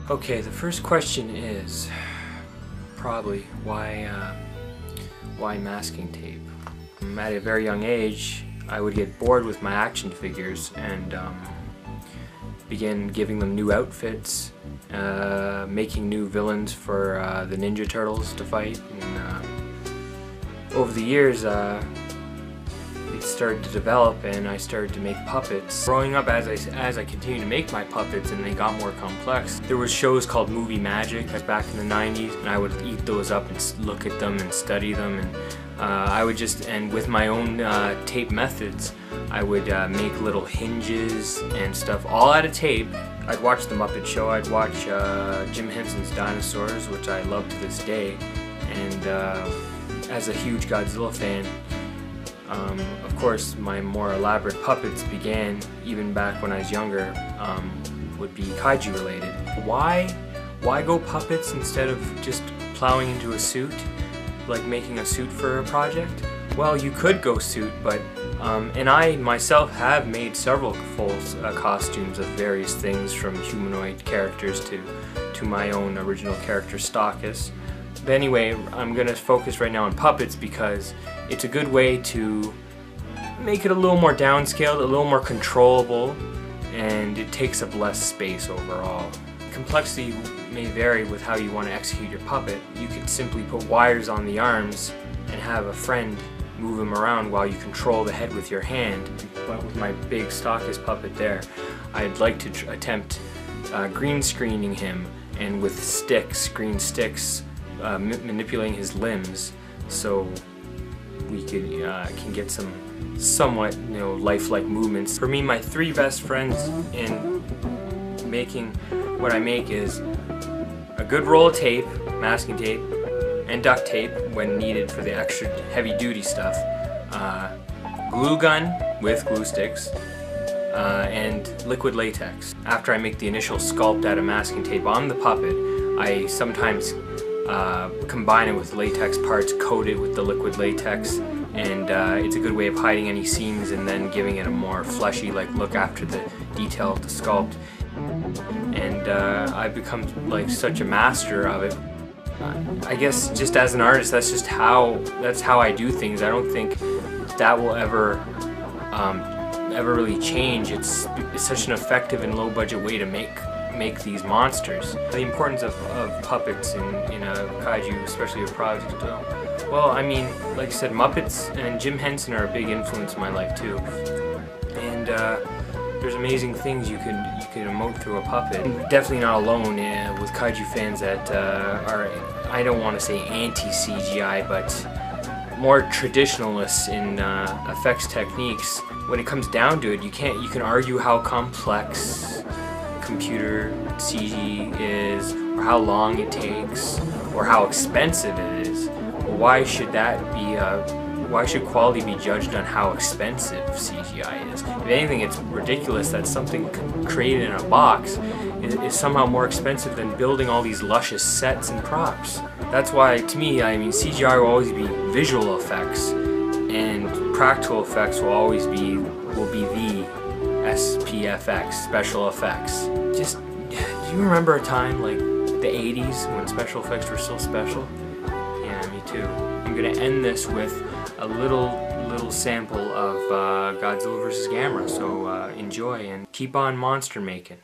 Okay, the first question is probably why masking tape? At a very young age, I would get bored with my action figures and begin giving them new outfits, making new villains for the Ninja Turtles to fight. And over the years, it started to develop, and I started to make puppets. Growing up, as I continued to make my puppets and they got more complex, there was shows called Movie Magic back in the 90s, and I would eat those up and look at them and study them, and I would and with my own tape methods, I would make little hinges and stuff, all out of tape. I'd watch The Muppet Show, I'd watch Jim Henson's Dinosaurs, which I love to this day, and as a huge Godzilla fan, of course, my more elaborate puppets began even back when I was younger, would be kaiju related. Why go puppets instead of just plowing into a suit, like making a suit for a project? Well, you could go suit, but and I myself have made several full costumes of various things, from humanoid characters to my own original character Stockus. But anyway, I'm going to focus right now on puppets because it's a good way to make it a little more downscaled, a little more controllable, and it takes up less space overall. Complexity may vary with how you want to execute your puppet. You could simply put wires on the arms and have a friend move him around while you control the head with your hand. But with my big Stockus puppet there, I'd like to attempt green screening him, and with sticks, green sticks, manipulating his limbs so we can get some somewhat, lifelike movements. For me, my three best friends in making what I make is a good roll of tape, masking tape, and duct tape when needed for the extra heavy-duty stuff, glue gun with glue sticks, and liquid latex. After I make the initial sculpt out of masking tape on the puppet, I sometimes combine it with latex parts, coat it with the liquid latex, and it's a good way of hiding any seams and then giving it a more fleshy look after the detail of the sculpt. And I've become such a master of it. I guess just as an artist, that's how I do things. I don't think that will ever really change. It's such an effective and low budget way to make these monsters. The importance of puppets in a kaiju, especially a project. Well, I mean, like I said, Muppets and Jim Henson are a big influence in my life too. And there's amazing things you can emote through a puppet. I'm definitely not alone with kaiju fans that are, I don't want to say anti-CGI, but more traditionalists in effects techniques. When it comes down to it, you can argue how complex computer CG is, or how long it takes, or how expensive it is. Why should why should quality be judged on how expensive CGI is? If anything, it's ridiculous that something created in a box is somehow more expensive than building all these luscious sets and props. That's why, to me, I mean, CGI will always be visual effects, and practical effects will be the SPFX, special effects. Do you remember a time like the 80s when special effects were still special? Yeah, me too. I'm gonna end this with a little sample of Godzilla vs. Gamera, so enjoy and keep on monster making.